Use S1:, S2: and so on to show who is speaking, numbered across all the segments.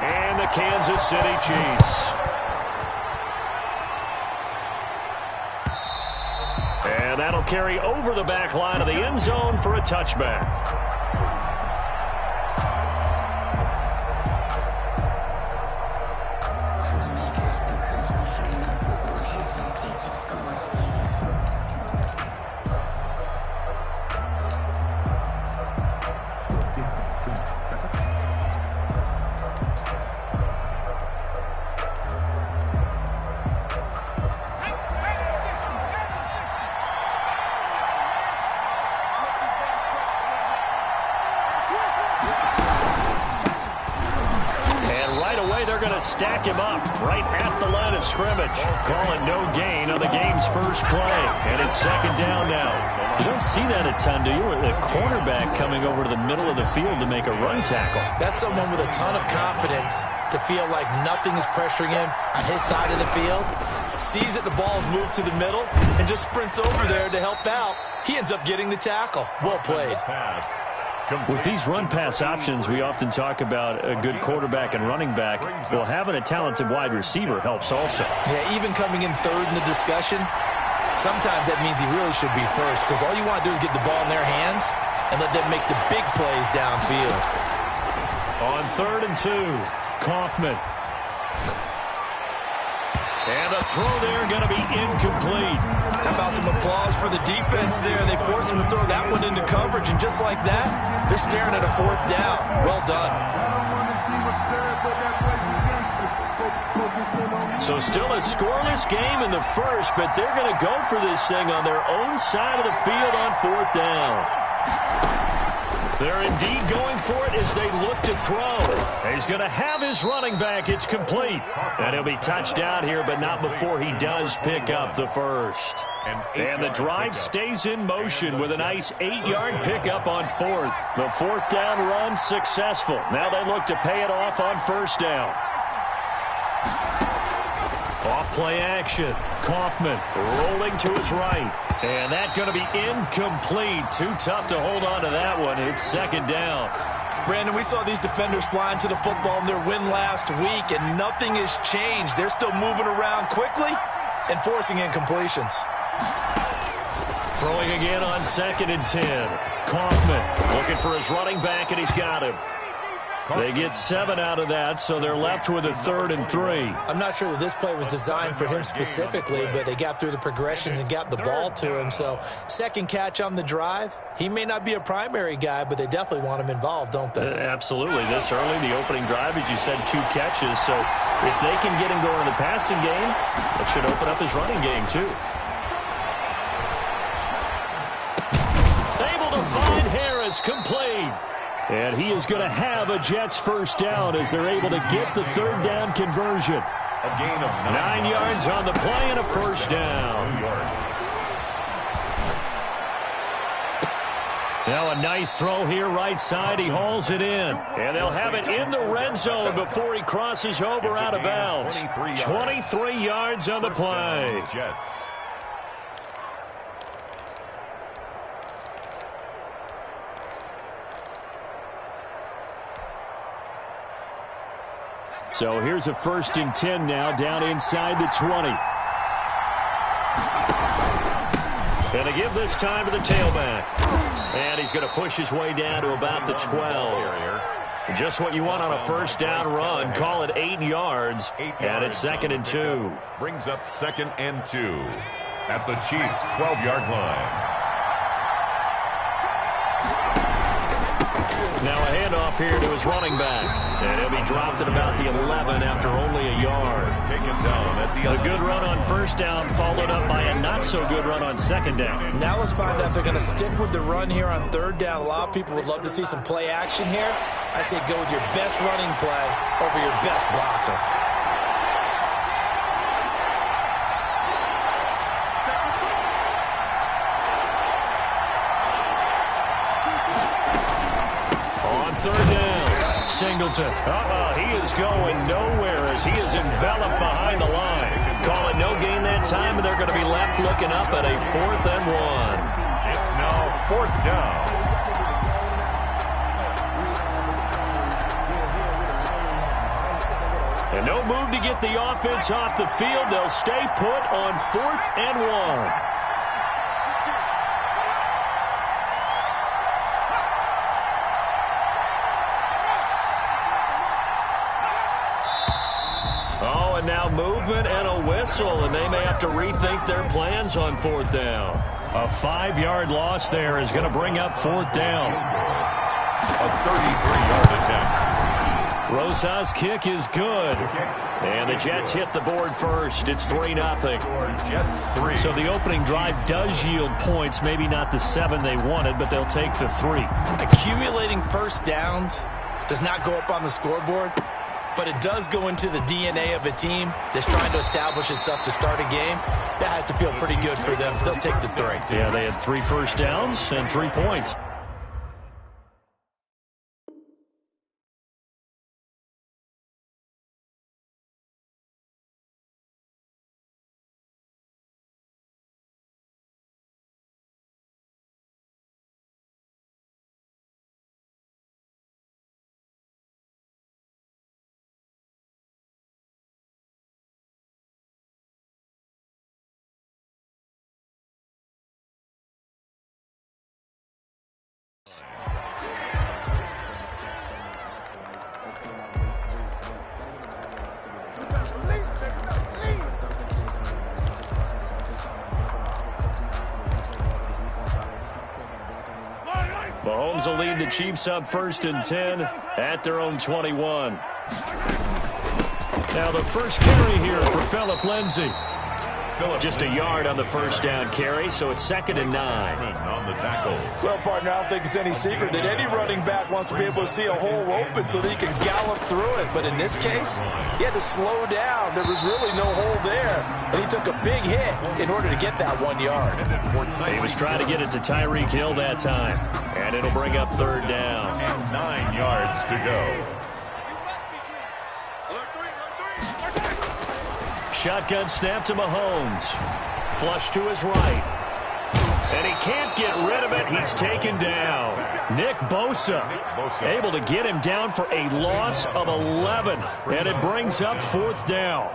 S1: And the Kansas City Chiefs. And that'll carry over the back line of the end zone for a touchback. Stack him up right at the line of scrimmage. Call it no gain on the game's first play. And it's second down now.
S2: You don't see that a ton, do you? A cornerback coming over to the middle of the field to make a run tackle.
S3: That's someone with a ton of confidence to feel like nothing is pressuring him on his side of the field. Sees that the ball's moved to the middle and just sprints over there to help out. He ends up getting the tackle. Well played.
S2: With these run-pass options, we often talk about a good quarterback and running back. Well, having a talented wide receiver helps also.
S3: Yeah, even coming in third in the discussion, sometimes that means he really should be first, because all you want to do is get the ball in their hands and let them make the big plays downfield.
S1: On 3rd and 2, Kaufman. And the throw there going to be incomplete.
S3: How about some applause for the defense there? They forced him to throw that one into coverage, and just like that, they're staring at a 4th down. Well done.
S1: So still a scoreless game in the first, but they're going to go for this thing on their own side of the field on 4th down. They're indeed going for it as they look to throw. He's going to have his running back. It's complete. And he'll be touched out here, but not before he does pick up the first. And the drive stays in motion with a nice 8-yard pickup on 4th. The 4th down run successful. Now they look to pay it off on 1st down. Off play action. Kaufman rolling to his right. And that's going to be incomplete. Too tough to hold on to that one. It's 2nd down.
S3: Brandon, we saw these defenders flying to the football in their win last week, and nothing has changed. They're still moving around quickly and forcing incompletions.
S1: Throwing again on 2nd and 10. Kaufman looking for his running back, and he's got him. They get 7 out of that, so they're left with a 3rd and 3.
S3: I'm not sure that this play was designed for him specifically, but they got through the progressions and got the ball to him. So 2nd catch on the drive. He may not be a primary guy, but they definitely want him involved, don't they?
S1: Absolutely. This early, the opening drive, as you said, 2 catches. So if they can get him going in the passing game, that should open up his running game too. Able to find Harris, complete. And he is going to have a Jets 1st down as they're able to get the 3rd down conversion. A gain of 9 yards on the play and a 1st down. Now a nice throw here right side. He hauls it in. And they'll have it in the red zone before he crosses over out of bounds. 23 yards on the play. Jets. So here's a 1st and 10 now down inside the 20. And they give this time to the tailback. And he's going to push his way down to about the 12. Just what you want on a 1st down run. Call it 8 yards. And it's 2nd and 2.
S4: Brings up 2nd and 2 at the Chiefs' 12-yard line.
S1: Now a handoff here to his running back. And he'll be dropped at about the 11 after only a yard.
S4: Taken down at the
S1: good run on 1st down followed up by a not-so-good run on 2nd down.
S3: Now let's find out if they're going to stick with the run here on 3rd down. A lot of people would love to see some play action here. I say go with your best running play over your best blocker.
S1: Singleton. He is going nowhere as he is enveloped behind the line. Call it no gain that time, and they're going to be left looking up at a 4th and 1.
S4: It's now 4th down.
S1: And no move to get the offense off the field. They'll stay put on 4th and 1. Oh, and now movement and a whistle, and they may have to rethink their plans on 4th down.
S2: A 5-yard loss there is going to bring up 4th down.
S4: A 33-yard attempt.
S2: Rosa's kick is good. And the Jets hit the board first. It's 3-0.
S4: Jets 3.
S2: So the opening drive does yield points. Maybe not the 7 they wanted, but they'll take the 3.
S3: Accumulating first downs does not go up on the scoreboard, but it does go into the DNA of a team that's trying to establish itself to start a game. That has to feel pretty good for them. They'll take the 3.
S2: Yeah, they had 3 first downs and 3 points. Mahomes will lead the Chiefs up 1st and 10 at their own 21. Now the first carry here for Phillip Lindsay. Just a yard on the first down carry, so it's 2nd and 9.
S4: On the tackle.
S3: Well, partner, I don't think it's any secret that any running back wants to be able to see a hole open so that he can gallop through it. But in this case, he had to slow down. There was really no hole there, and he took a big hit in order to get that 1 yard.
S2: He was trying to get it to Tyreek Hill that time, and it'll bring up 3rd down.
S4: And 9 yards to go.
S2: Shotgun snap to Mahomes. Flush to his right. And he can't get rid of it. He's taken down. Nick Bosa able to get him down for a loss of 11. And it brings up 4th down.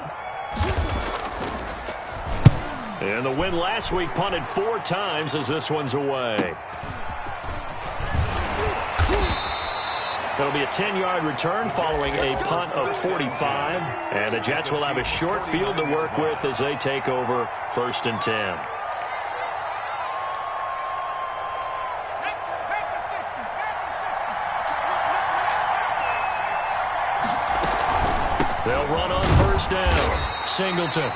S2: And the win last week punted 4 times as this one's away. It'll be a 10-yard return following a punt of 45. And the Jets will have a short field to work with as they take over 1st and 10. They'll run on 1st down. Singleton.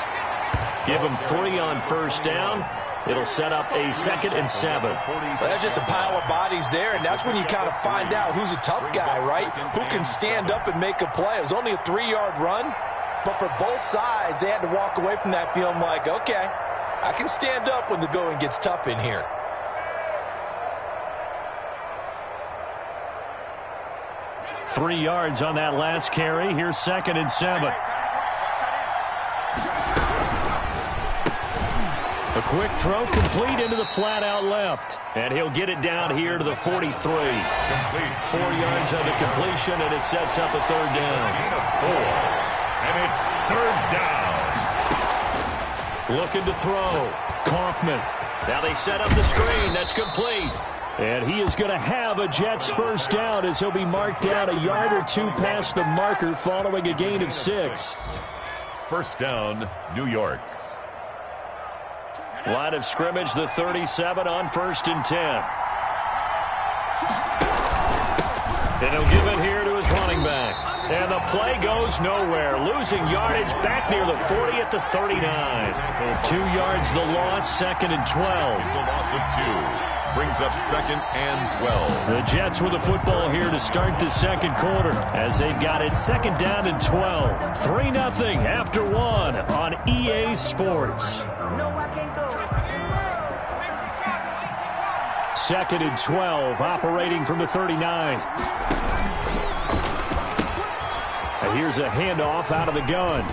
S2: Give him 3 on 1st down. It'll set up a 2nd and 7.
S3: Well, that's just a pile of bodies there, and that's when you kind of find out who's a tough guy, right? Who can stand up and make a play. It was only a 3-yard run, but for both sides, they had to walk away from that feeling like, okay, I can stand up when the going gets tough in here.
S2: Three yards on that last carry. Here's 2nd and 7. A quick throw complete into the flat out left. And he'll get it down here to the 43. 4 yards on the completion, and it sets up a 3rd down.
S4: And it's 3rd down.
S2: Looking to throw. Kaufman. Now they set up the screen. That's complete. And he is going to have a Jets 1st down as he'll be marked down a yard or 2 past the marker following a gain of 6.
S4: 1st down, New York.
S2: Line of scrimmage, the 37 on 1st and 10. And he'll give it here to his running back. And the play goes nowhere. Losing yardage back near the 40 at the 39. 2 yards the loss, 2nd and 12.
S4: The loss of 2. Brings up 2nd and 12.
S2: The Jets with the football here to start the 2nd quarter as they've got it 2nd down and 12. 3-0 after 1 on EA Sports. 2nd and 12, operating from the 39. And here's a handoff out of the gun.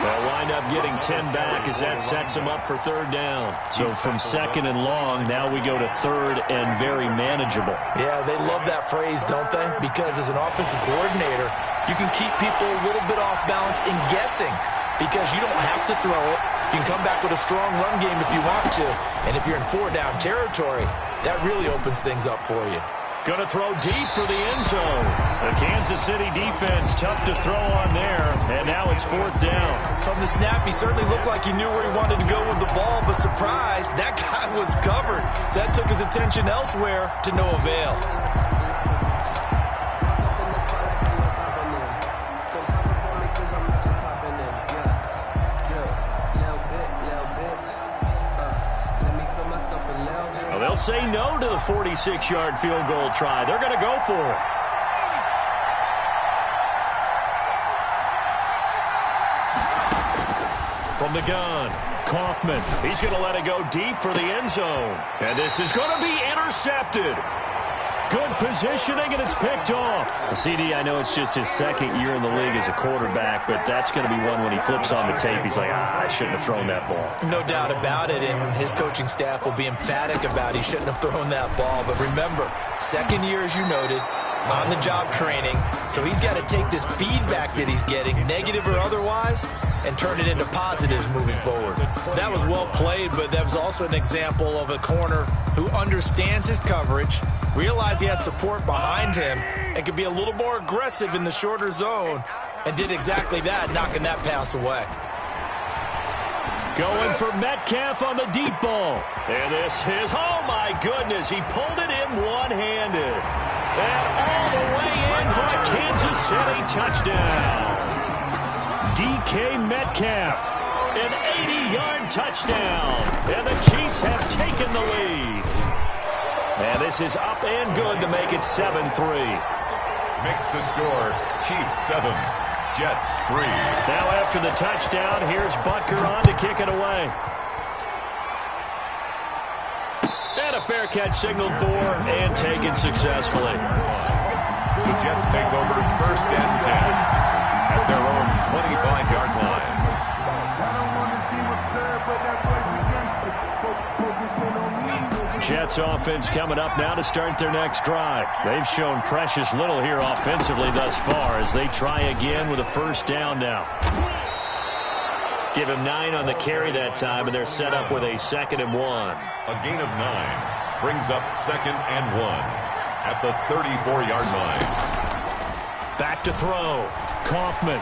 S2: They'll wind up getting 10 back as that sets them up for third down. So from second and long, now we go to third and very manageable.
S3: Yeah, they love that phrase, don't they? Because as an offensive coordinator, you can keep people a little bit off balance in guessing because you don't have to throw it. You can come back with a strong run game if you want to. And if you're in four-down territory, that really opens things up for you.
S2: Going to throw deep for the end zone. The Kansas City defense tough to throw on there, and now it's fourth down.
S3: From the snap, he certainly looked like he knew where he wanted to go with the ball, but surprise, that guy was covered. So that took his attention elsewhere to no avail.
S2: They'll say no to the 46-yard field goal try. They're going to go for it. From the gun, Kaufman. He's going to let it go deep for the end zone. And this is going to be intercepted. Good positioning, and it's picked off. CD, I know it's just his second year in the league as a quarterback, but that's going to be one when he flips on the tape. He's like, I shouldn't have thrown that ball.
S3: No doubt about it, and his coaching staff will be emphatic about he shouldn't have thrown that ball. But remember, second year, as you noted, on-the-job training, so he's got to take this feedback that he's getting, negative or otherwise, and turn it into positives moving forward. That was well played, but that was also an example of a corner who understands his coverage, realized he had support behind him, and could be a little more aggressive in the shorter zone, and did exactly that, knocking that pass away.
S2: Going for Metcalf on the deep ball. And this is, oh my goodness, he pulled it in one-handed. And all the way in for a Kansas City touchdown. DK Metcalf, an 80-yard touchdown. And the Chiefs have taken the lead. And this is up and good to make it 7-3.
S4: Makes the score Chiefs 7, Jets 3.
S2: Now after the touchdown, here's Butker on to kick it away. And a fair catch signaled for and taken successfully.
S4: The Jets take over first and 10 at their own 25-yard line.
S2: Jets offense coming up now to start their next drive. They've shown precious little here offensively thus far as they try again with a first down now. Give him 9 on the carry that time, and they're set up with a 2nd and 1.
S4: A gain of 9 brings up 2nd and 1 at the 34-yard line.
S2: Back to throw. Kaufman.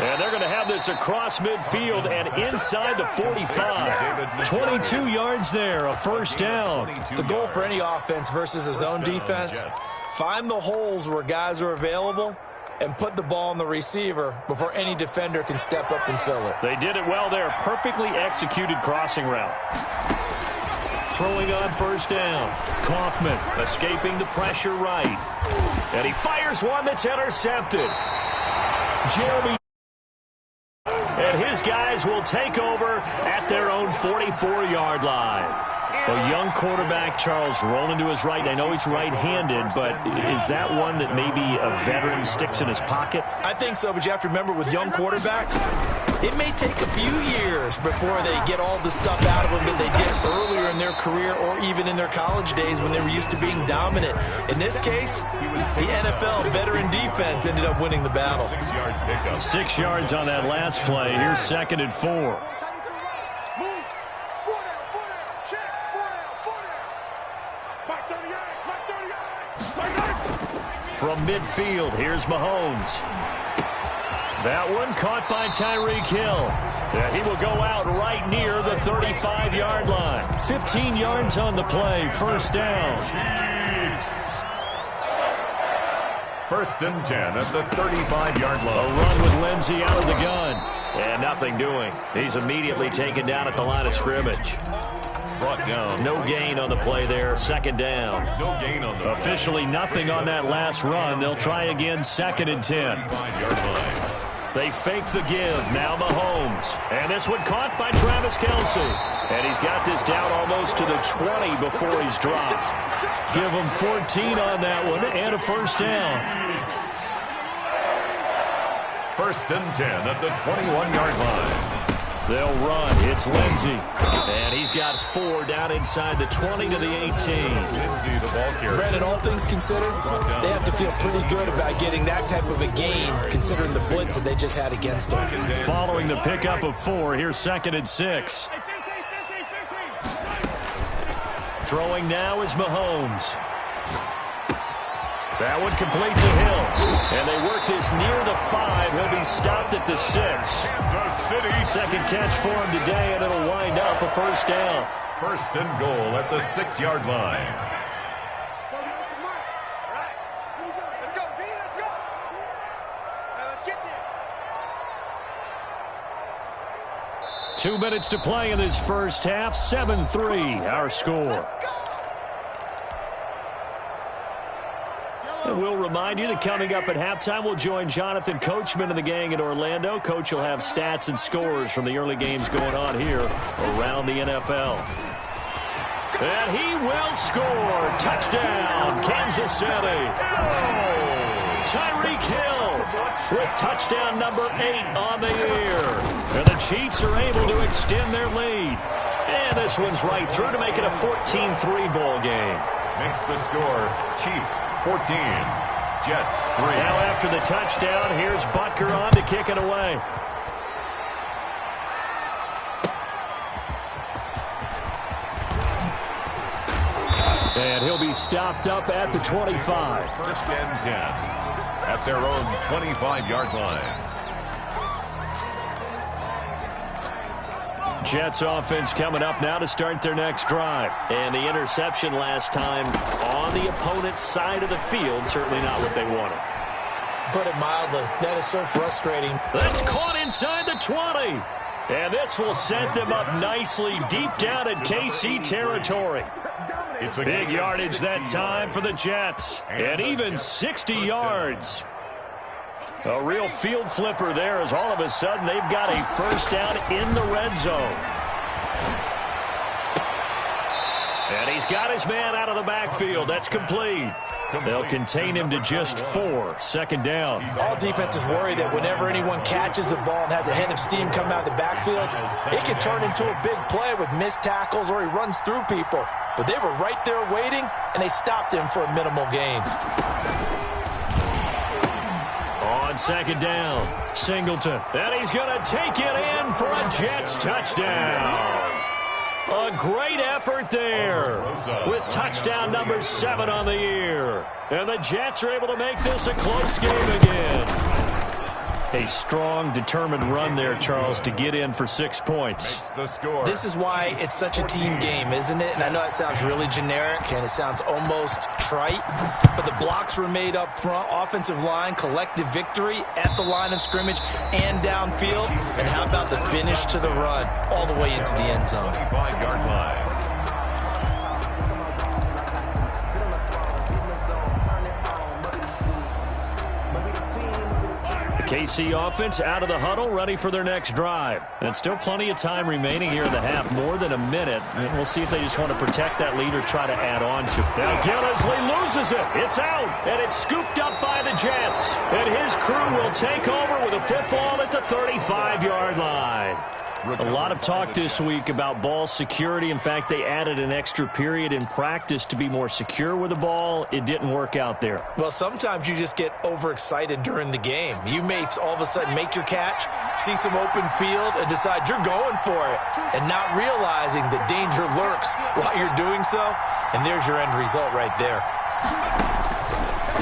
S2: And they're going to have this across midfield and inside the 45. 22 yards there, a first down.
S3: The goal for any offense versus a zone defense, find the holes where guys are available and put the ball on the receiver before any defender can step up and fill it.
S2: They did it well there. Perfectly executed crossing route. Throwing on first down. Kaufman escaping the pressure right. And he fires one that's intercepted. Jeremy. And his guys will take over at their own 44-yard line. A young quarterback, Charles, rolling to his right. I know he's right-handed, but is that one that maybe a veteran sticks in his pocket?
S3: I think so, but you have to remember with young quarterbacks, it may take a few years before they get all the stuff out of them that they did earlier in their career or even in their college days when they were used to being dominant. In this case, the NFL veteran defense ended up winning the battle.
S4: 6-yard pickup.
S2: 6 yards on that last play. Here's 2nd and 4. From midfield, here's Mahomes. That one caught by Tyreek Hill. Yeah, he will go out right near the 35-yard line. 15 yards on the play, first down.
S4: First and 10 at the 35-yard line.
S2: A run with Lindsey out of the gun. And nothing doing. He's immediately taken down at the line of scrimmage.
S4: Brought down.
S2: No gain on the play there. 2nd down.
S4: No gain on the
S2: Officially nothing on that last run. They'll try again 2nd and 10.
S4: 35-yard line.
S2: They fake the give. Now Mahomes. And this one caught by Travis Kelce. And he's got this down almost to the 20 before he's dropped. Give him 14 on that one and a first down.
S4: First and 10 at the 21-yard line.
S2: They'll run. It's Lindsey. And he's got 4 down inside the 20 to the 18.
S4: Lindsey, the ball carrier.
S3: Brandon, all things considered, they have to feel pretty good about getting that type of a gain, considering the blitz that they just had against them.
S2: Following the pickup of 4, here's 2nd and 6. Throwing now is Mahomes. That one complete to Hill. And they work this near the 5. He'll be stopped at the 6. Second catch for him today, and it'll wind up a first down.
S4: First and goal at the 6-yard line.
S5: Let's go, D, let's go. Let's get there.
S2: 2 minutes to play in this first half. 7-3, our score. And we'll remind you that coming up at halftime, we'll join Jonathan Coachman and the gang in Orlando. Coach will have stats and scores from the early games going on here around the NFL. And he will score. Touchdown, Kansas City. Tyreek Hill with touchdown number 8 on the year. And the Chiefs are able to extend their lead. And this one's right through to make it a 14-3 ball game.
S4: Makes the score Chiefs 14, Jets 3.
S2: Now after the touchdown, here's Butker on to kick it away. And he'll be stopped up at the 25.
S4: First and 10 at their own 25-yard line.
S2: Jets offense coming up now to start their next drive. And the interception last time on the opponent's side of the field, certainly not what they wanted.
S3: Put it mildly, that is so frustrating.
S2: That's caught inside the 20. And this will set them up nicely deep down in KC territory.
S4: It's a
S2: Big yardage that time for the Jets. And even 60 yards. A real field flipper there as all of a sudden they've got a first down in the red zone. And he's got his man out of the backfield. That's complete. They'll contain him to just 4. Second down.
S3: All defenses worry that whenever anyone catches the ball and has a head of steam coming out of the backfield, it can turn into a big play with missed tackles or he runs through people. But they were right there waiting, and they stopped him for a minimal gain.
S2: On second down, Singleton. And he's going to take it in for a Jets touchdown. A great effort there with touchdown number 7 on the year. And the Jets are able to make this a close game again. A strong, determined run there, Charles, to get in for 6 points.
S3: This is why it's such a team game, isn't it? And I know it sounds really generic and it sounds almost trite, but the blocks were made up front, offensive line, collective victory at the line of scrimmage and downfield. And how about the finish to the run all the way into the end zone?
S4: 25-yard line.
S2: KC offense out of the huddle, ready for their next drive. And still plenty of time remaining here in the half, more than a minute. And we'll see if they just want to protect that lead or try to add on to it. Now Gillisley loses it. It's out, and it's scooped up by the Jets. And his crew will take over with a football at the 35-yard line. A lot of talk this week about ball security. In fact, they added an extra period in practice to be more secure with the ball. It didn't work out there.
S3: Well, sometimes you just get overexcited during the game. You may all of a sudden make your catch, see some open field, and decide you're going for it, and not realizing the danger lurks while you're doing so. And there's your end result right there.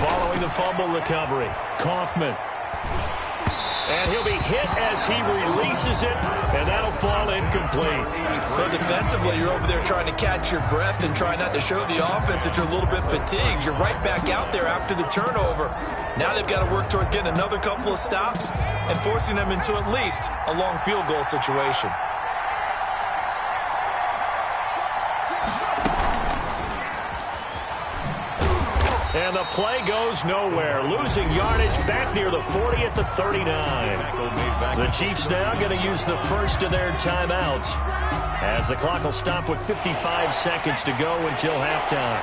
S2: Following the fumble recovery, Kaufman. And he'll be hit as he releases it, and that'll fall incomplete.
S3: But defensively, you're over there trying to catch your breath and try not to show the offense that you're a little bit fatigued. You're right back out there after the turnover. Now they've got to work towards getting another couple of stops and forcing them into at least a long field goal situation.
S2: And the play goes nowhere. Losing yardage back near the 40 at the 39. The Chiefs now going to use the first of their timeouts as the clock will stop with 55 seconds to go until halftime.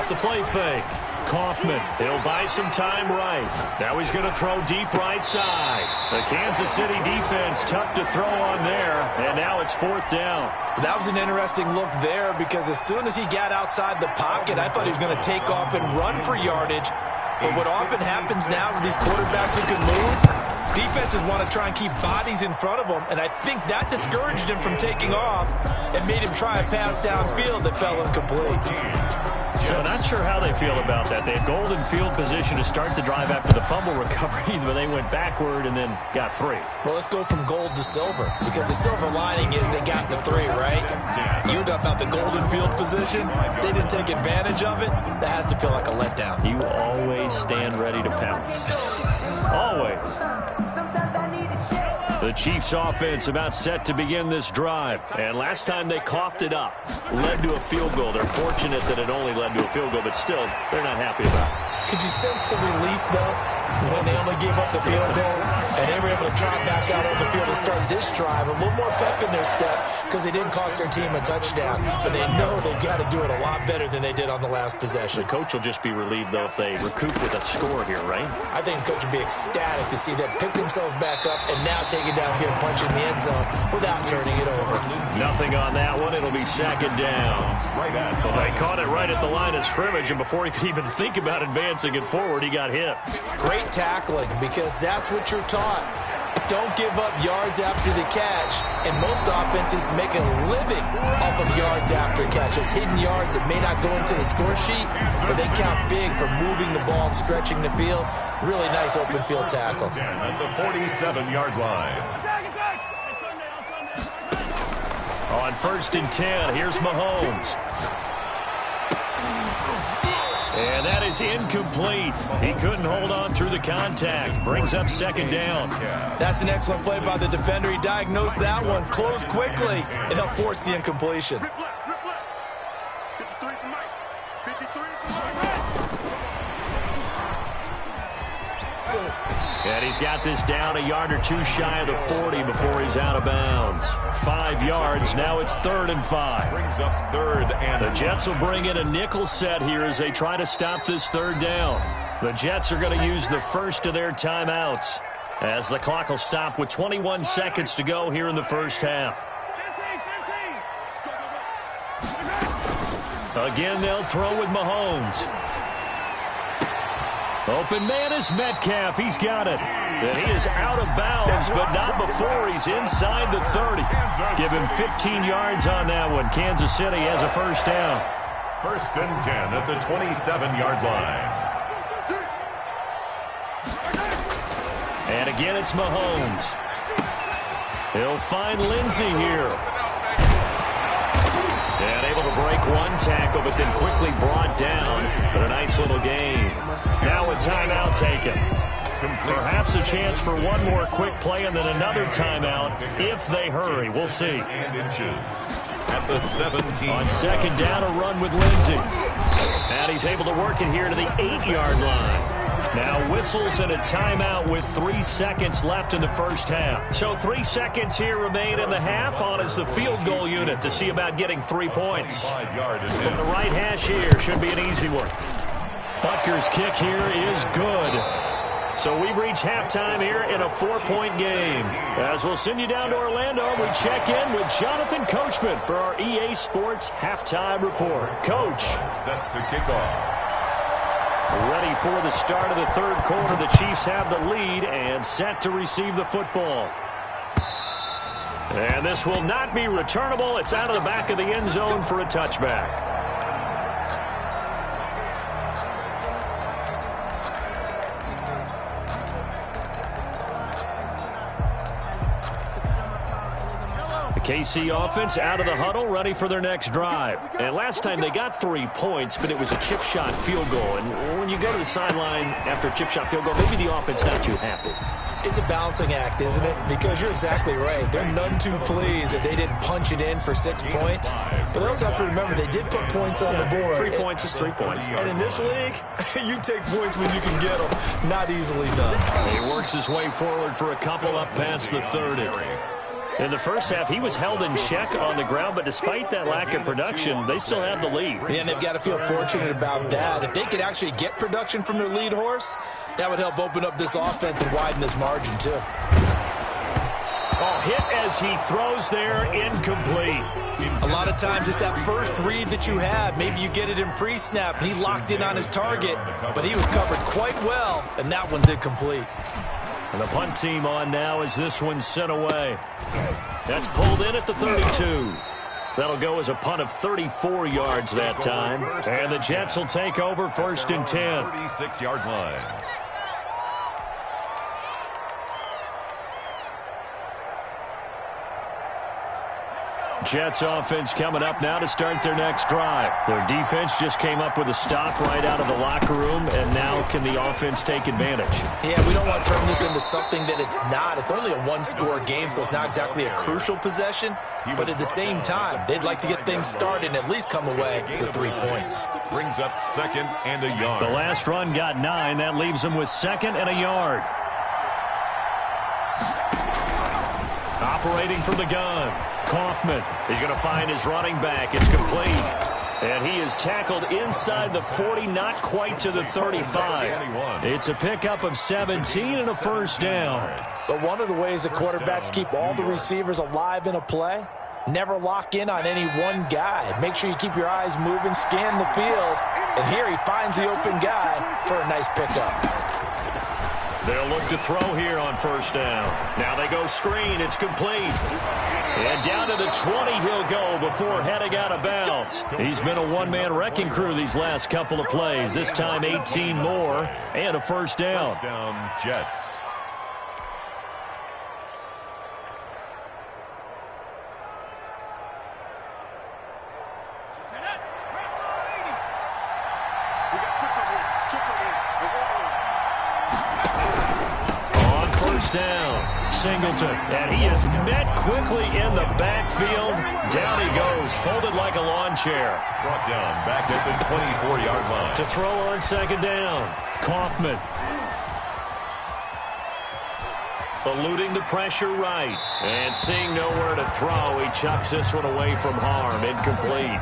S2: Off the play fake. Kaufman. He'll buy some time right. Now he's going to throw deep right side. The Kansas City defense tough to throw on there, and now it's 4th down.
S3: That was an interesting look there because as soon as he got outside the pocket, I thought he was going to take off and run for yardage. But what often happens now with these quarterbacks who can move, defenses want to try and keep bodies in front of them, and I think that discouraged him from taking off and made him try a pass downfield that fell incomplete.
S2: So not sure how they feel about that. They had golden field position to start the drive after the fumble recovery, but they went backward and then got 3.
S3: Well, let's go from gold to silver, because the silver lining is they got the 3, right? You talk about the golden field position. They didn't take advantage of it. That has to feel like a letdown.
S2: You always stand ready to pounce. Always. The Chiefs offense about set to begin this drive. And last time they coughed it up, led to a field goal. They're fortunate that it only led to a field goal, but still, they're not happy about it.
S3: Could you sense the relief, though, when they only gave up the field goal and they were able to trot back out on the field and start this drive? A little more pep in their step because they didn't cost their team a touchdown. But they know they've got to do it a lot better than they did on the last possession.
S2: The coach will just be relieved, though, if they recoup with a score here, right?
S3: I think the coach would be ecstatic to see them pick themselves back up and now take it downfield, punch in the end zone without turning it over.
S2: Nothing on that one. It'll be 2nd down. Well, they caught it right at the line of scrimmage, and before he could even think about advancing it forward, he got hit.
S3: Great tackling, because that's what you're taught. Don't give up yards after the catch, and most offenses make a living off of yards after catches. Hidden yards that may not go into the score sheet, but they count big for moving the ball and stretching the field. Really nice open field tackle.
S4: At the 47-yard line.
S2: On 1st and 10, here's Mahomes. And that is incomplete. He couldn't hold on through the contact. Brings up 2nd down.
S3: That's an excellent play by the defender. He diagnosed that one, closed quickly, and helped force the incompletion.
S2: And he's got this down a yard or 2 shy of the 40 before he's out of bounds. 5 yards. Now it's 3rd and 5.
S4: Brings up 3rd and
S2: The Jets will bring in a nickel set here as they try to stop this 3rd down. The Jets are going to use the first of their timeouts as the clock will stop with 21 seconds to go here in the first half. Again, they'll throw with Mahomes. Open man is Metcalf. He's got it. And he is out of bounds, but not before he's inside the 30. Give him 15 yards on that one. Kansas City has a 1st down.
S4: 1st and 10 at the 27-yard line.
S2: And again, it's Mahomes. He'll find Lindsey here. And able to break one tackle, but then quickly brought down. But a nice little gain. Now a timeout taken. Perhaps a chance for one more quick play and then another timeout if they hurry. We'll see.
S4: At the 17.
S2: On 2nd down, a run with Lindsey. And he's able to work it here to the 8-yard line. Now whistles and a timeout with 3 seconds left in the first half. So 3 seconds here remain in the half. On is the field goal unit to see about getting 3 points. From the right hash here, should be an easy one. Butker's kick here is good. So we've reached halftime here in a 4-point game. As we'll send you down to Orlando, we check in with Jonathan Coachman for our EA Sports Halftime Report. Coach.
S4: Set to kick off.
S2: Ready for the start of the 3rd quarter. The Chiefs have the lead and set to receive the football. And this will not be returnable. It's out of the back of the end zone for a touchback. KC offense out of the huddle, ready for their next drive. And last time they got 3 points, but it was a chip shot field goal. And when you go to the sideline after a chip shot field goal, maybe the offense not too happy.
S3: It's a balancing act, isn't it? Because you're exactly right. They're none too pleased that they didn't punch it in for 6 points. But they also have to remember they did put points on the board.
S2: 3 points is 3 points.
S3: And in this league, you take points when you can get them. Not easily done.
S2: He works his way forward for a couple up past the 30. In the first half, he was held in check on the ground, but despite that lack of production, they still have the lead.
S3: Yeah, and they've got to feel fortunate about that. If they could actually get production from their lead horse, that would help open up this offense and widen this margin, too.
S2: Oh, hit as he throws there, incomplete.
S3: A lot of times, it's that first read that you have. Maybe you get it in pre-snap, and he locked in on his target, but he was covered quite well, and that one's incomplete.
S2: And the punt team on now as this one's sent away. That's pulled in at the 32. That'll go as a punt of 34 yards that time. And the Jets will take over 1st and 10.
S4: 36-yard line.
S2: Jets offense coming up now to start their next drive. Their defense just came up with a stop right out of the locker room, and now can the offense take advantage?
S3: Yeah, we don't want to turn this into something that it's not. It's only a one-score game, so it's not exactly a crucial possession. But at the same time, they'd like to get things started and at least come away with 3 points.
S4: Brings up 2nd and a yard.
S2: The last run got 9. That leaves them with 2nd and a yard. Operating from the gun. Kaufman is going to find his running back. It's complete. And he is tackled inside the 40, not quite to the 35. It's a pickup of 17 and a 1st down.
S3: But one of the ways the quarterbacks keep all the receivers alive in a play, never lock in on any one guy. Make sure you keep your eyes moving, scan the field. And here he finds the open guy for a nice pickup.
S2: They'll look to throw here on 1st down. Now they go screen. It's complete. And down to the 20 he'll go before heading out of bounds. He's been a one-man wrecking crew these last couple of plays. This time 18 more and a 1st down.
S4: 1st down, Jets.
S2: Down, Singleton, and he is met quickly in the backfield. Down he goes, folded like a lawn chair.
S4: Brought down back at the 24-yard line.
S2: To throw on 2nd down, Kaufman. Eluding the pressure right, and seeing nowhere to throw, he chucks this one away from harm, incomplete.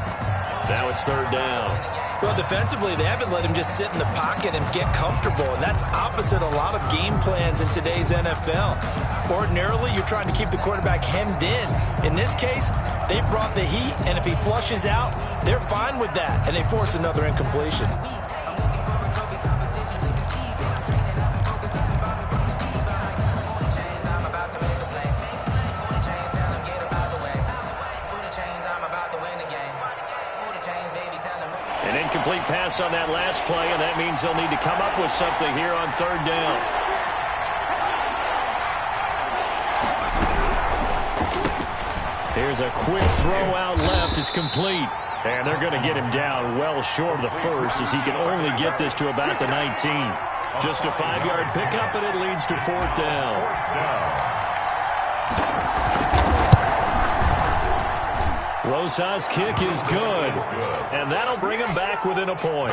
S2: Now it's 3rd down.
S3: Well, defensively, they haven't let him just sit in the pocket and get comfortable, and that's opposite a lot of game plans in today's NFL. Ordinarily, you're trying to keep the quarterback hemmed in. In this case, they brought the heat, and if he flushes out, they're fine with that, and they force another incompletion.
S2: An incomplete pass on that last play, and that means they'll need to come up with something here on 3rd down. Here's a quick throw out left. It's complete. And they're going to get him down well short of the 1st as he can only get this to about the 19. Just a 5-yard pickup, and it leads to 4th down.
S4: 4th down.
S2: Rosa's kick is good, and that'll bring him back within a point.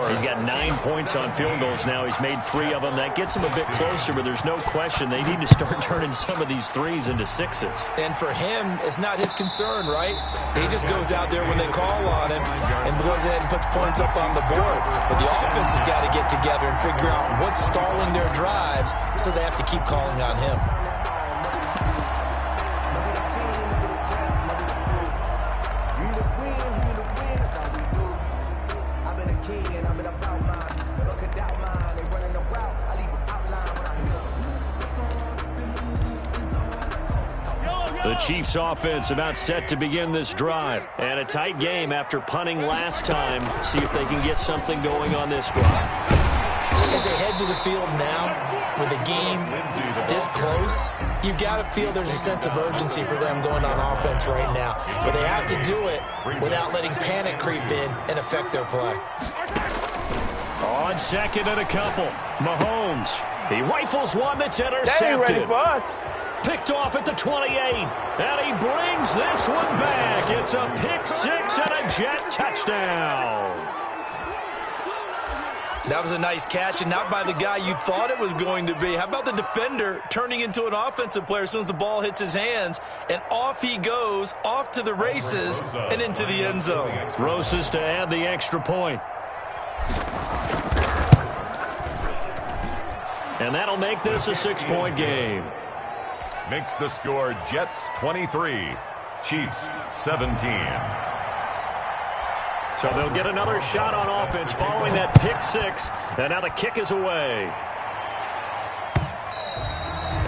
S2: He's got 9 points on field goals now. He's made 3 of them. That gets him a bit closer, but there's no question they need to start turning some of these 3s into 6s.
S3: And for him, it's not his concern, right? He just goes out there when they call on him and goes ahead and puts points up on the board. But the offense has got to get together and figure out what's stalling their drives, so they have to keep calling on him.
S2: The Chiefs offense about set to begin this drive. And a tight game after punting last time. See if they can get something going on this drive.
S3: As they head to the field now, with the game this close, you've got to feel there's a sense of urgency for them going on offense right now. But they have to do it without letting panic creep in and affect their play.
S2: On 2nd and a couple, Mahomes. He rifles one that's intercepted.
S6: They ain't ready for us.
S2: Picked off at the 28, and he brings this one back. It's a pick 6 and a Jet touchdown.
S3: That was a nice catch, and not by the guy you thought it was going to be. How about the defender turning into an offensive player as soon as the ball hits his hands, and off he goes, off to the races, and into the end zone.
S2: Rosas to add the extra point. And that'll make this a 6-point game.
S4: Makes the score Jets 23, Chiefs 17.
S2: So they'll get another shot on offense following that pick six. And now the kick is away.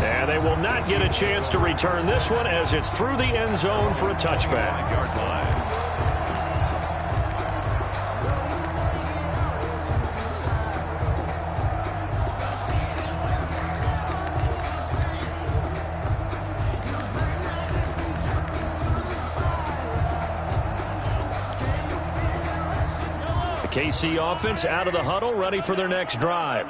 S2: And they will not get a chance to return this one as it's through the end zone for a touchback. KC offense out of the huddle, ready for their next drive.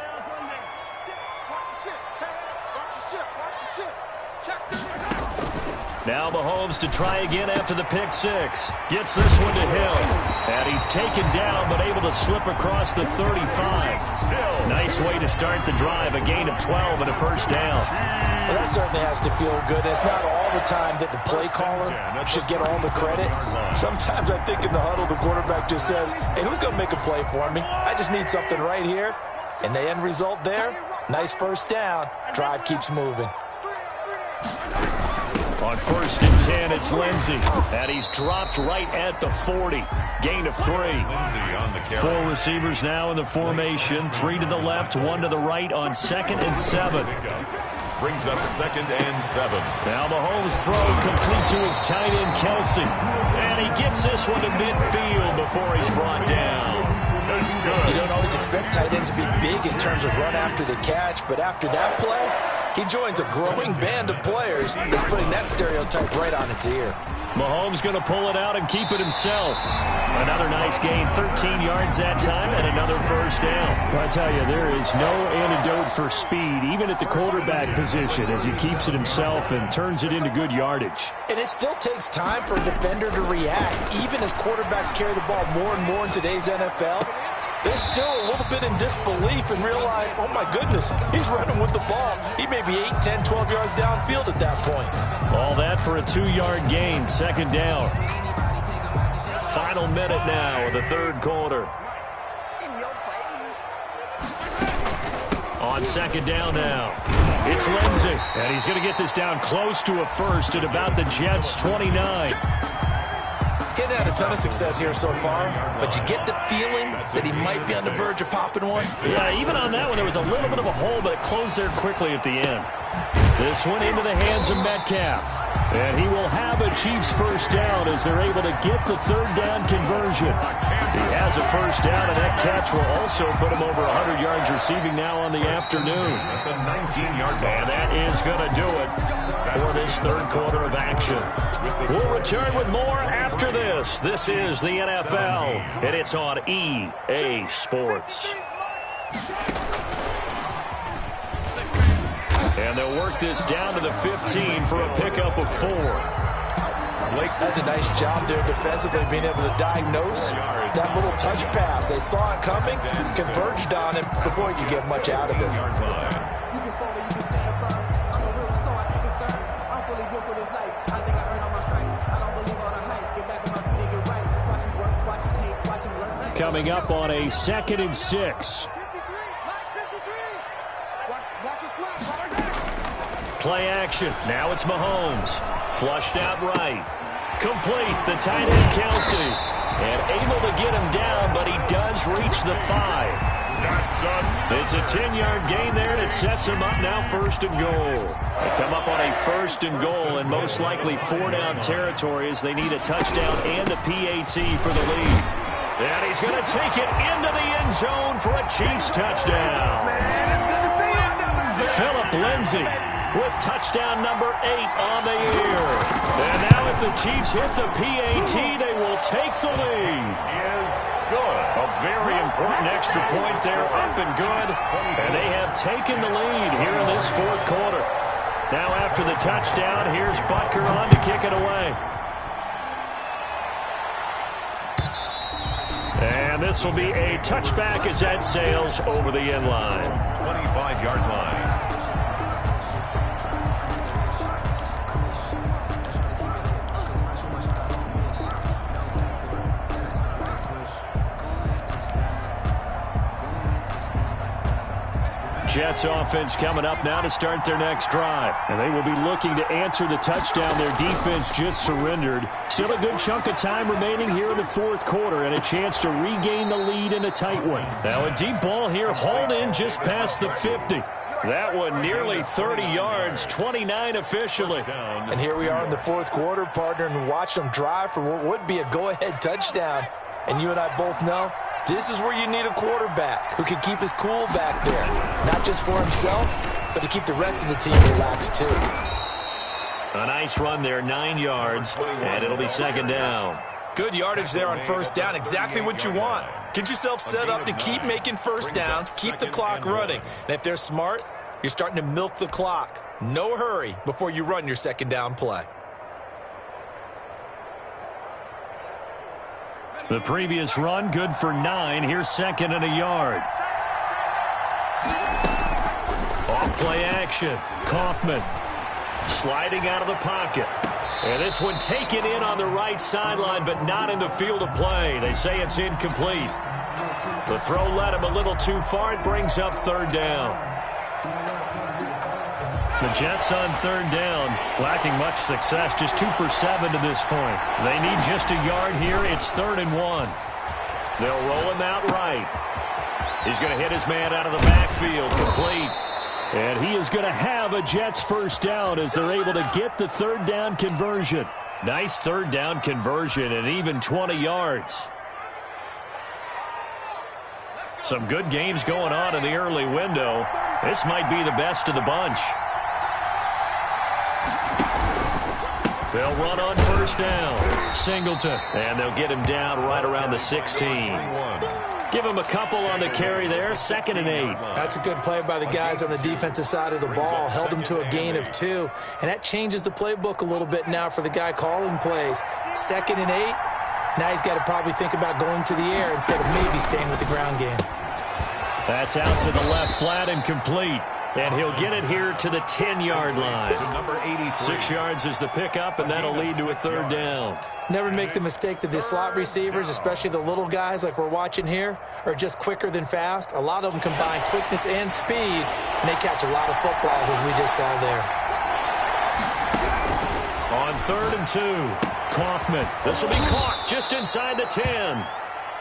S2: Now Mahomes to try again after the pick six. Gets this one to Hill. And he's taken down but able to slip across the 35. Nice way to start the drive. A gain of 12 and a first down.
S3: Well, that certainly has to feel good. It's not all the time that the play caller should get all the credit. Sometimes I think in the huddle the quarterback just says, hey, who's going to make a play for me? I just need something right here. And the end result there, nice first down. Drive keeps moving.
S2: On 1st and 10, it's Lindsey. And he's dropped right at the 40. Gain of 3. 4 receivers now in the formation. 3 to the left, 1 to the right on 2nd and 7.
S4: Brings up 2nd and 7.
S2: Now Mahomes throw complete to his tight end, Kelsey. And he gets this one to midfield before he's brought down.
S3: You don't always expect tight ends to be big in terms of run after the catch, but after that play, he joins a growing band of players that's putting that stereotype right on its ear.
S2: Mahomes going to pull it out and keep it himself. Another nice gain, 13 yards that time, and another first down.
S1: Well, I tell you, there is no antidote for speed, even at the quarterback position, as he keeps it himself and turns it into good yardage.
S3: And it still takes time for a defender to react, even as quarterbacks carry the ball more and more in today's NFL. They're still a little bit in disbelief and realize, oh my goodness, he's running with the ball. He may be 8, 10, 12 yards downfield at that point.
S2: All that for a 2-yard gain, 2nd down. Final minute now of the 3rd quarter. On 2nd down now, it's Lindsey. And he's going to get this down close to a first at about the Jets' 29.
S3: Getting had a ton of success here so far, but you get the feeling that he might be on the verge of popping one.
S2: Yeah, even on that one, there was a little bit of a hole, but it closed there quickly at the end. This one into the hands of Metcalf. And he will have a Chiefs first down as they're able to get the 3rd down conversion. He has a first down, and that catch will also put him over 100 yards receiving now on the afternoon. And that is going to do it for this 3rd quarter of action. We'll return with more after this. This is the NFL, and it's on EA Sports. And they'll work this down to the 15 for a pickup of 4.
S3: Blake does a nice job there defensively, being able to diagnose that little touch pass. They saw it coming, converged on him before he could get much out of it.
S1: Coming up on a 2nd and 6.
S2: Play action. Now it's Mahomes. Flushed out right. Complete. The tight end, Kelsey. And able to get him down, but he does reach the 5. It's a 10-yard gain there, and it sets him up now 1st and goal. They come up on a 1st and goal, and most likely 4-down territory as they need a touchdown and a PAT for the lead. And he's going to take it into the end zone for a Chiefs touchdown. Philip Lindsay with touchdown number 8 on the year. And now if the Chiefs hit the PAT, they will take the lead. A very important extra point there, up and good. And they have taken the lead here in this 4th quarter. Now after the touchdown, here's Butker on to kick it away. And And this will be a touchback as that sails over the end line.
S4: 25-yard line.
S2: Jets offense coming up now to start their next drive. And they will be looking to answer the touchdown their defense just surrendered. Still a good chunk of time remaining here in the fourth quarter and a chance to regain the lead in a tight one. Now a deep ball here hauled in just past the 50. That one nearly 30 yards, 29 officially.
S3: And here we are in the fourth quarter, partner, and watch them drive for what would be a go-ahead touchdown. And you and I both know this is where you need a quarterback who can keep his cool back there. Not just for himself, but to keep the rest of the team relaxed too.
S2: A nice run there, 9 yards, and it'll be second down.
S3: Good yardage there on first down, exactly what you want. Get yourself set up to keep making first downs, keep the clock running. And if they're smart, you're starting to milk the clock. No hurry before you run your second down play.
S2: The previous run, good for 9. Here's second and a yard. Off play action. Kaufman sliding out of the pocket. And this one taken in on the right sideline, but not in the field of play. They say it's incomplete. The throw led him a little too far. It brings up third down. The Jets on third down, lacking much success, just 2 for 7 to this point. They need just a yard here. It's 3rd and 1. They'll roll him out right. He's going to hit his man out of the backfield, complete. And he is going to have a Jets first down as they're able to get the third down conversion. Nice third down conversion and even 20 yards. Some good games going on in the early window. This might be the best of the bunch. They'll run on first down. Singleton. And they'll get him down right around the 16. Give him a couple on the carry there. 2nd and 8.
S3: That's a good play by the guys on the defensive side of the ball. Held them to a gain of 2. And that changes the playbook a little bit now for the guy calling plays. 2nd and 8. Now he's got to probably think about going to the air instead of maybe staying with the ground game.
S2: That's out to the left flat and complete. And he'll get it here to the 10-yard line.
S4: Number 83.
S2: 6 yards is the pickup, and that'll lead to a third down.
S3: Never make the mistake that the slot receivers, especially the little guys like we're watching here, are just quicker than fast. A lot of them combine quickness and speed, and they catch a lot of footballs, as we just saw there.
S2: On 3rd and 2, Kaufman. This will be caught just inside the 10.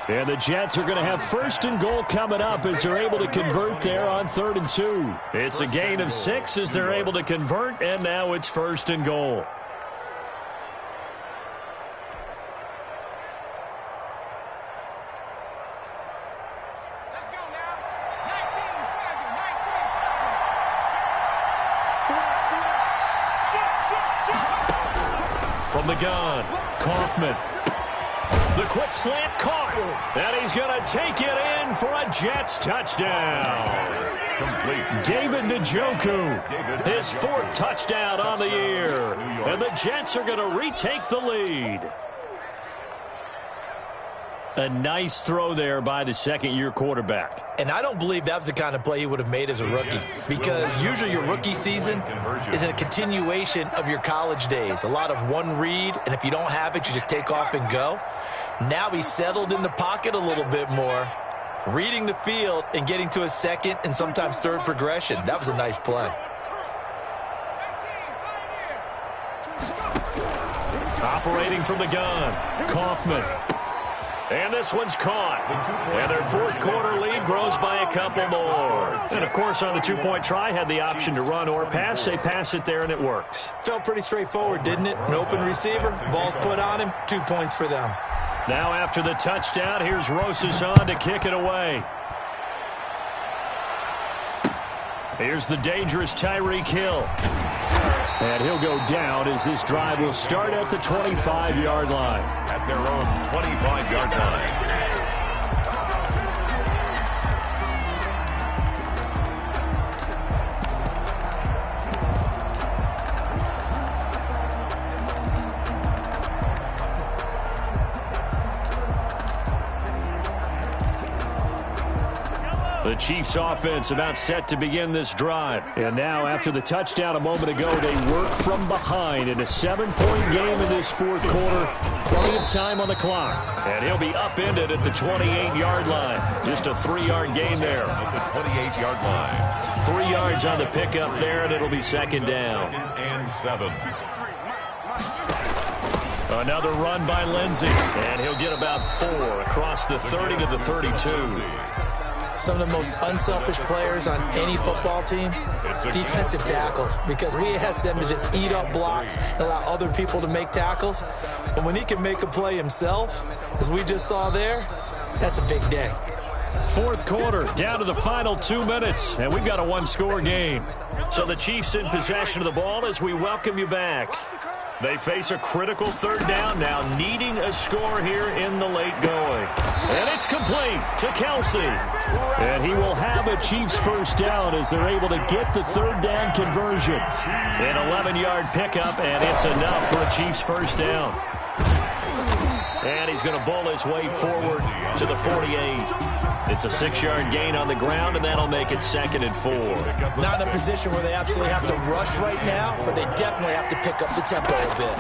S2: And the Jets are going to have 1st and goal coming up as they're able to convert there on 3rd and 2. It's a gain of 6 as they're able to convert, and now it's 1st and goal.
S5: Let's go now. 19 seconds. 19 seconds.
S2: From the gun, Kaufman. The quick slant caught, and he's going to take it in for a Jets touchdown.
S4: Complete.
S2: David Njoku, his 4th touchdown on the year, and the Jets are going to retake the lead. A nice throw there by the second-year quarterback.
S3: And I don't believe that was the kind of play he would have made as a rookie, because usually your rookie season is a continuation of your college days. A lot of one read, and if you don't have it, you just take off and go. Now he's settled in the pocket a little bit more, reading the field and getting to a second and sometimes third progression. That was a nice play.
S2: Operating from the gun, Kaufman. And this one's caught. And their 4th quarter lead grows by a couple more. And, of course, on the 2-point try, had the option to run or pass. They pass it there, and it works.
S3: Felt pretty straightforward, didn't it? An open receiver, ball's put on him, 2 points for them.
S2: Now after the touchdown, here's Rosas on to kick it away. Here's the dangerous Tyreek Hill. And he'll go down as this drive will start at the 25-yard line.
S4: At their own 25-yard line.
S2: The Chiefs offense about set to begin this drive. And now after the touchdown a moment ago, they work from behind in a 7-point game in this fourth quarter. Plenty of time on the clock. And he'll be upended at the 28-yard line. Just a 3-yard gain there.
S4: At the 28-yard line.
S2: 3 yards on the pickup there, and it'll be second down.
S4: And 7.
S2: Another run by Lindsey. And he'll get about 4 across the 30 to the 32.
S3: Some of the most unselfish players on any football team, defensive tackles, because we ask them to just eat up blocks and allow other people to make tackles. And when he can make a play himself, as we just saw there, that's a big day.
S2: Fourth quarter, down to the final 2 minutes, and we've got a one-score game. So the Chiefs in possession of the ball as we welcome you back. They face a critical third down now, needing a score here in the late going. And it's complete to Kelsey. And he will have a Chiefs first down as they're able to get the third down conversion. An 11-yard pickup, and it's enough for a Chiefs first down. And he's going to bowl his way forward to the 48. It's a 6-yard gain on the ground, and that'll make it 2nd and 4.
S3: Not in a position where they absolutely have to rush right now, but they definitely have to pick up the tempo a bit.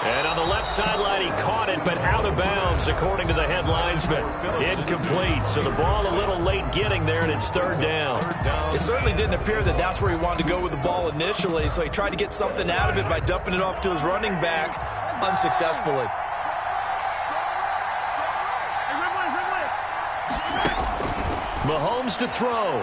S2: And on the left sideline, he caught it, but out of bounds, according to the head linesman. Incomplete, so the ball a little late getting there, and it's third down.
S3: It certainly didn't appear that that's where he wanted to go with the ball initially, so he tried to get something out of it by dumping it off to his running back unsuccessfully.
S2: Mahomes to throw.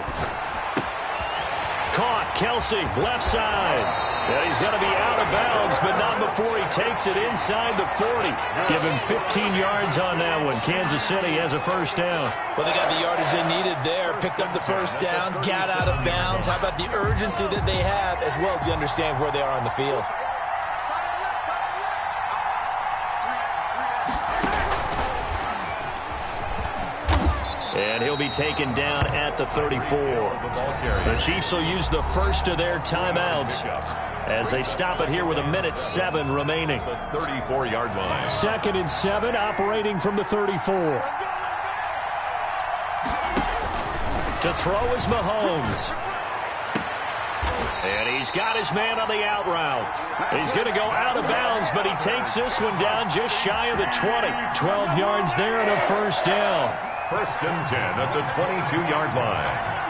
S2: Caught, Kelsey, left side. And he's going to be out of bounds, but not before he takes it inside the 40. Give him 15 yards on that one. Kansas City has a first down.
S3: Well, they got the yardage they needed there. Picked up the first down, got out of bounds. How about the urgency that they have, as well as they understand where they are on the field?
S2: And he'll be taken down at the 34. The Chiefs will use the first of their timeouts as they stop it here with 1:07 remaining.
S4: The 34-yard line.
S2: 2nd and 7, operating from the 34. To throw is Mahomes. And he's got his man on the out route. He's going to go out of bounds, but he takes this one down just shy of the 20. 12 yards there and a first down.
S4: 1st and 10 at the 22-yard line.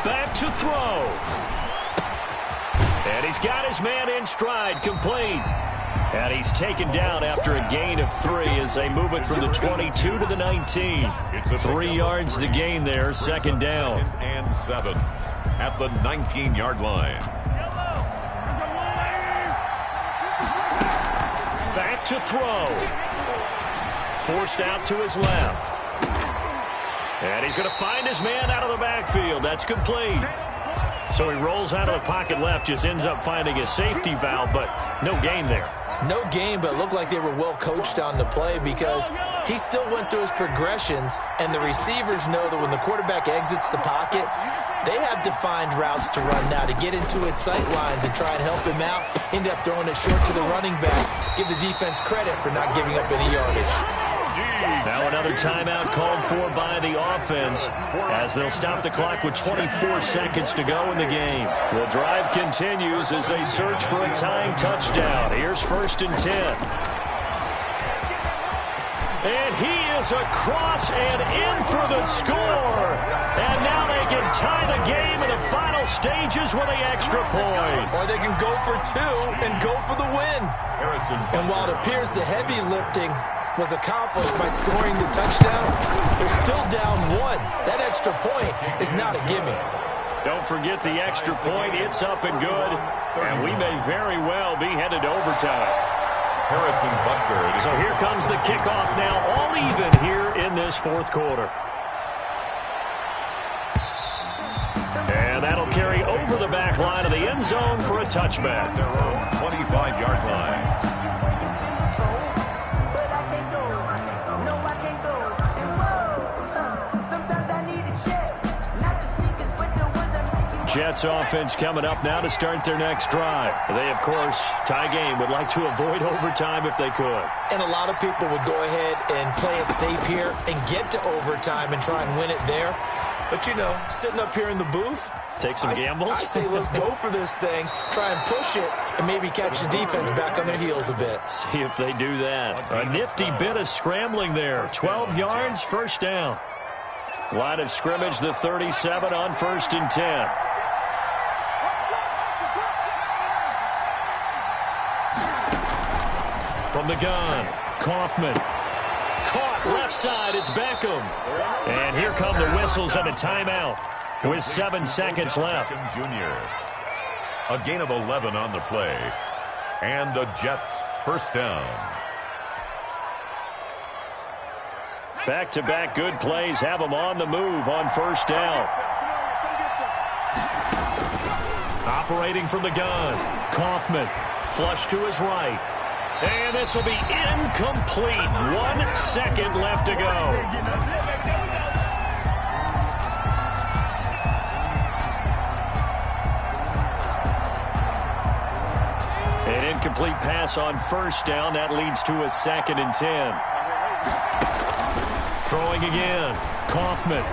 S2: Back to throw. And he's got his man in stride, complete. And he's taken down after a gain of 3 as they move it from the 22 to the 19. 3 yards the gain there, 2nd down.
S4: 2nd and 7 at the 19-yard line.
S2: Back to throw. Forced out to his left. And he's going to find his man out of the backfield. That's complete. So he rolls out of the pocket left, just ends up finding a safety valve, but no gain there.
S3: No gain, but it looked like they were well coached on the play because he still went through his progressions, and the receivers know that when the quarterback exits the pocket, they have defined routes to run now to get into his sight lines and try and help him out. End up throwing it short to the running back. Give the defense credit for not giving up any yardage.
S2: Now another timeout called for by the offense as they'll stop the clock with 24 seconds to go in the game. The drive continues as they search for a tying touchdown. Here's 1st and 10. And he is across and in for the score. And now they can tie the game in the final stages with the extra point.
S3: Or they can go for 2 and go for the win. And while it appears the heavy lifting was accomplished by scoring the touchdown, they're still down 1. That extra point is not a gimme.
S2: Don't forget the extra point. It's up and good. And we may very well be headed to overtime.
S4: Harrison Butker.
S2: So here comes the kickoff now, all even here in this fourth quarter. And that'll carry over the back line of the end zone for a touchback.
S4: Their own 25-yard line.
S2: Jets offense coming up now to start their next drive. They, of course, tie game, would like to avoid overtime if they could.
S3: And a lot of people would go ahead and play it safe here and get to overtime and try and win it there. But, you know, sitting up here in the booth,
S2: take some gambles.
S3: I say let's go for this thing, try and push it, and maybe catch the defense back on their heels a bit.
S2: See if they do that. A nifty bit of scrambling there. 12 yards, first down. Line of scrimmage, the 37 on 1st and 10. From the gun, Kaufman. Caught left side, it's Beckham. And here come the whistles and a timeout with 7 seconds left.
S4: Junior. A gain of 11 on the play. And the Jets first down.
S2: Back-to-back good plays have them on the move on first down. Operating from the gun, Kaufman. Flush to his right. And this will be incomplete. 1 second left to go. An incomplete pass on first down. That leads to a 2nd and 10. Throwing again. Kaufman.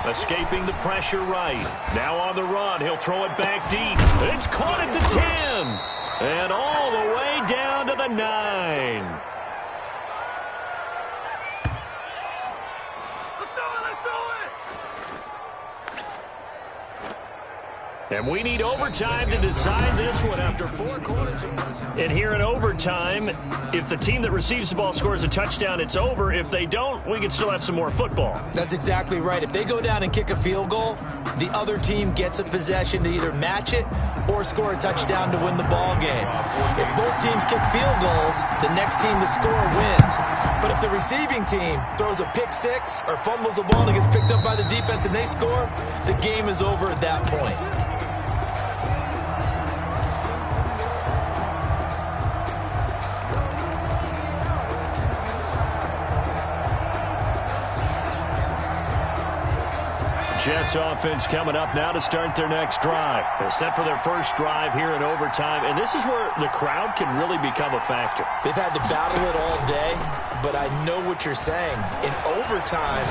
S2: Escaping the pressure right. Now on the run. He'll throw it back deep. It's caught at the 10. And all the way down to the 9. And we need overtime to decide this one after 4 quarters. And here in overtime, if the team that receives the ball scores a touchdown, it's over. If they don't, we can still have some more football.
S3: That's exactly right. If they go down and kick a field goal, the other team gets a possession to either match it or score a touchdown to win the ball game. If both teams kick field goals, the next team to score wins. But if the receiving team throws a pick six or fumbles the ball and gets picked up by the defense and they score, the game is over at that point.
S2: Jets offense coming up now to start their next drive. They're set for their first drive here in overtime, and this is where the crowd can really become a factor.
S3: They've had to battle it all day, but I know what you're saying. In overtime,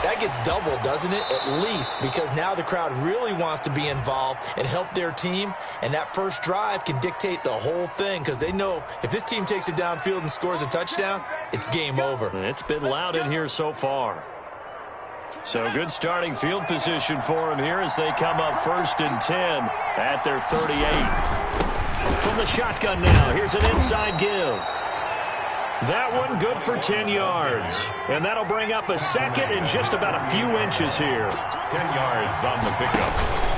S3: that gets doubled, doesn't it? At least, because now the crowd really wants to be involved and help their team, and that first drive can dictate the whole thing because they know if this team takes it downfield and scores a touchdown, it's game over.
S2: It's been loud in here so far. So good starting field position for them here as they come up 1st and 10 at their 38. From the shotgun now, here's an inside give. That one good for 10 yards. And that'll bring up a 2nd and just about a few inches here.
S4: 10 yards on the pickup.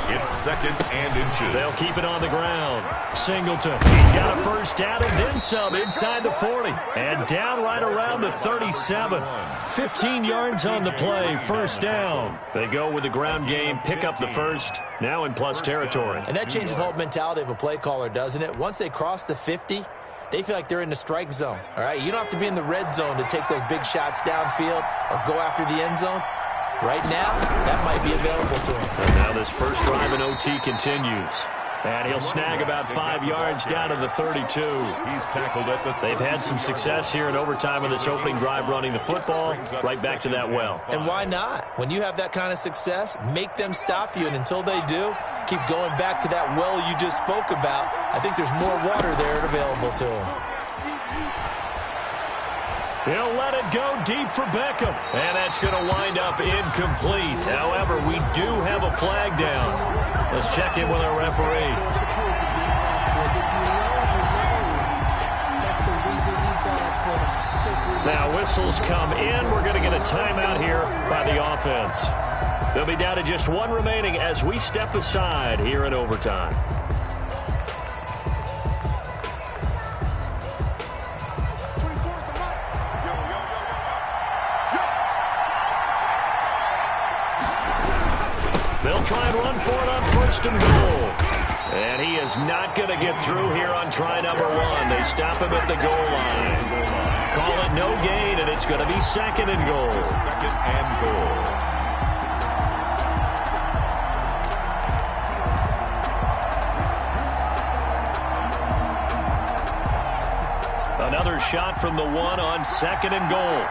S4: It's 2nd and inches.
S2: They'll keep it on the ground. Singleton, he's got a first down and then some inside the 40. And down right around the 37. 15 yards on the play, first down. They go with the ground game, pick up the first, now in plus territory.
S3: And that changes the whole mentality of a play caller, doesn't it? Once they cross the 50, they feel like they're in the strike zone, all right? You don't have to be in the red zone to take those big shots downfield or go after the end zone. Right now, that might be available to him.
S2: And now this first drive in OT continues. And he'll snag about 5 yards down to the 32.
S4: He's tackled at the 32.
S2: They've had some success here in overtime in this opening drive running the football. Right back to that well.
S3: And why not? When you have that kind of success, make them stop you. And until they do, keep going back to that well you just spoke about. I think there's more water there available to them.
S2: He'll let it go deep for Beckham. And that's going to wind up incomplete. However, we do have a flag down. Let's check in with our referee. Now whistles come in. We're going to get a timeout here by the offense. They'll be down to just 1 remaining as we step aside here in overtime. They'll try and run for it on 1st and goal. And he is not going to get through here on try number 1. They stop him at the goal line. Call it no gain, and it's going to be 2nd and goal.
S4: 2nd and goal.
S2: shot from the 1 on 2nd and goal.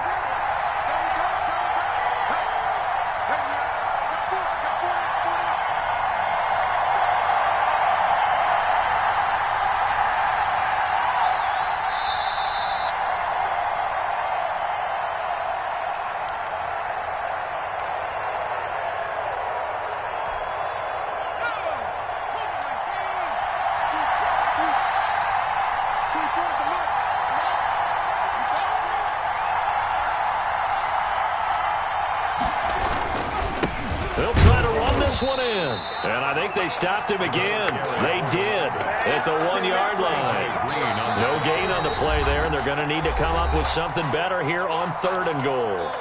S1: They'll try to run this one in. And I think they stopped him again. They did at the 1-yard line. No gain on the play there, and they're going to need to come up with something better here on 3rd and goal.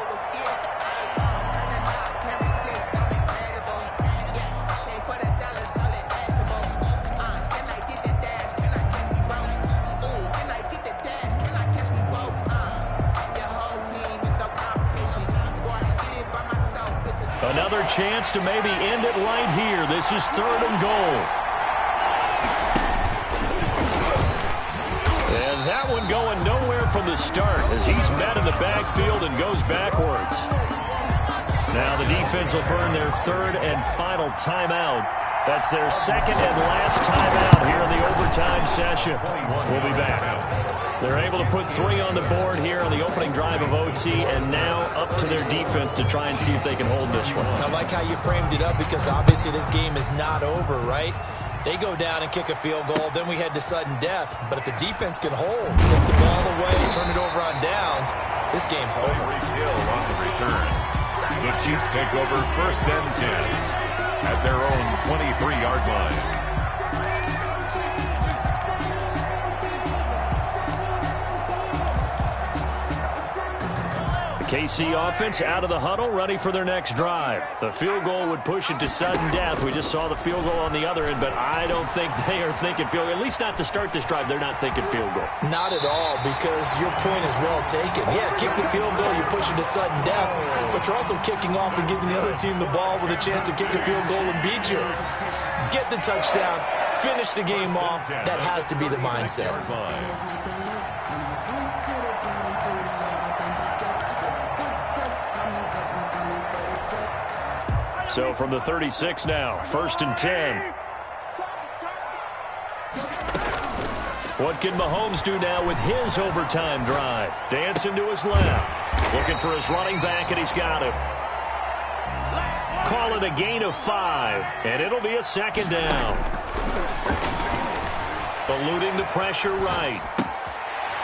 S1: Another chance to maybe end it right here. This is 3rd and goal. And that one going nowhere from the start as he's met in the backfield and goes backwards. Now the defense will burn their 3rd and final timeout. That's their 2nd and last timeout here in the overtime session. We'll be back. They're able to put 3 on the board here on the opening drive of OT, and now up to their defense to try and see if they can hold this one.
S3: I like how you framed it up because obviously this game is not over, right? They go down and kick a field goal, then we head to sudden death. But if the defense can hold, take the ball away, turn it over on downs, this game's over.
S4: Hill on the return. The Chiefs take over 1st and 10 at their own 23-yard line.
S1: KC offense out of the huddle, ready for their next drive. The field goal would push it to sudden death. We just saw the field goal on the other end, but I don't think they are thinking field goal. At least not to start this drive. They're not thinking field goal.
S3: Not at all, because your point is well taken. Yeah, kick the field goal, you push it to sudden death, but you're also kicking off and giving the other team the ball with a chance to kick a field goal and beat you. Get the touchdown, finish the game off. That has to be the mindset.
S1: So from the 36 now, 1st and 10. What can Mahomes do now with his overtime drive? Dancing to his left. Looking for his running back, and he's got him. Call it a gain of 5, and it'll be a 2nd down. Eluding the pressure right.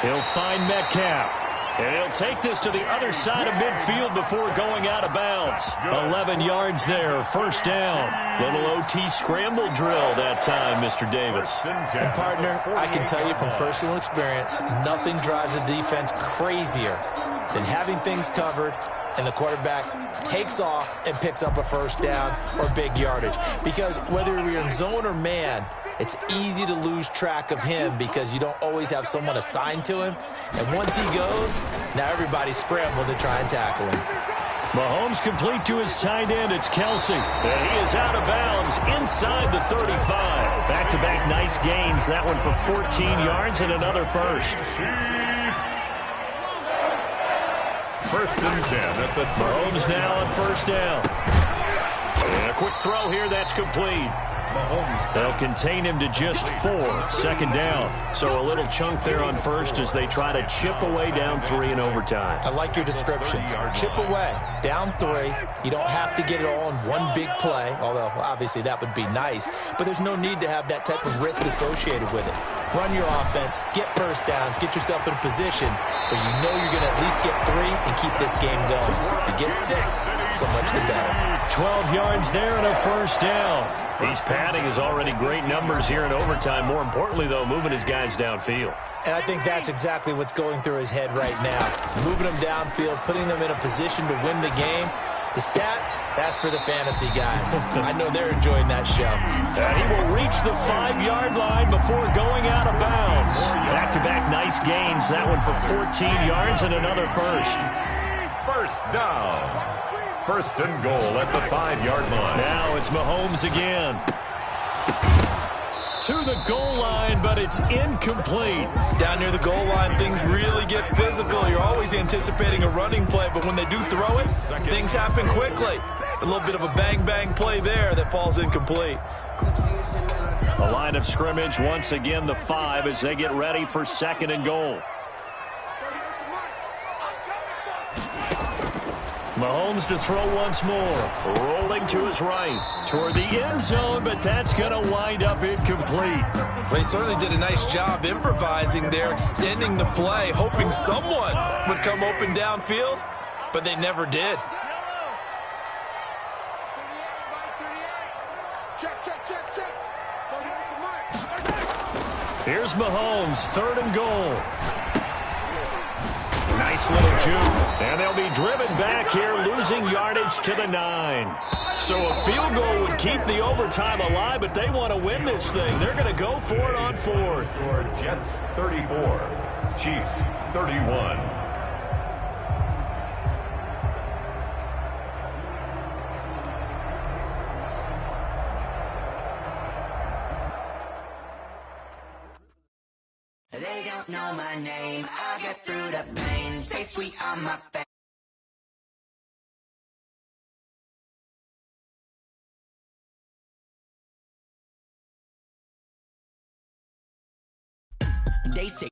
S1: He'll find Metcalf. And he'll take this to the other side of midfield before going out of bounds. 11 yards there, 1st down. Little OT scramble drill that time, Mr. Davis.
S3: And partner, I can tell you from personal experience, nothing drives a defense crazier than having things covered and the quarterback takes off and picks up a 1st down or big yardage. Because whether you're in zone or man, it's easy to lose track of him because you don't always have someone assigned to him. And once he goes, now everybody's scrambling to try and tackle him.
S1: Mahomes complete to his tight end. It's Kelsey. And he is out of bounds inside the 35. Back-to-back nice gains. That one for 14 yards and another 1st.
S4: 1st and 10 at the
S1: Mahomes now on 1st down. And a quick throw here. That's complete. They'll contain him to just 4, 2nd down. So a little chunk there on 1st as they try to chip away down 3 in overtime.
S3: I like your description. Chip away, down 3. You don't have to get it all in one big play, although obviously that would be nice. But there's no need to have that type of risk associated with it. Run your offense, get 1st downs, get yourself in a position where you know you're going to at least get 3 and keep this game going. If you get 6, so much the better.
S1: 12 yards there and a 1st down. He's padding his already great numbers here in overtime. More importantly, though, moving his guys downfield.
S3: And I think that's exactly what's going through his head right now. Moving them downfield, putting them in a position to win the game. The stats, that's for the fantasy guys. I know they're enjoying that show.
S1: And he will reach the 5-yard line before going out of bounds. Back-to-back nice gains. That one for 14 yards and another 1st.
S4: 1st down. 1st and goal at the 5-yard line.
S1: Now it's Mahomes again.
S2: to the goal line, but it's incomplete.
S3: Down near the goal line, things really get physical. You're always anticipating a running play, but when they do throw it, things happen quickly. A little bit of a bang-bang play there that falls incomplete.
S2: The line of scrimmage, once again, the 5 as they get ready for 2nd and goal. Mahomes to throw once more. Rolling to his right. Toward the end zone, but that's going to wind up incomplete.
S3: Well, he certainly did a nice job improvising there, extending the play, hoping someone would come open downfield, but they never did.
S2: Here's Mahomes, 3rd and goal. Nice little juke. And they'll be driven back here, losing yardage to the 9. So a field goal would keep the overtime alive, but they want to win this thing. They're going to go for it on 4th.
S4: For Jets 34, Chiefs 31.
S6: They don't know my name. I get through the pain. Taste sweet on my face. They say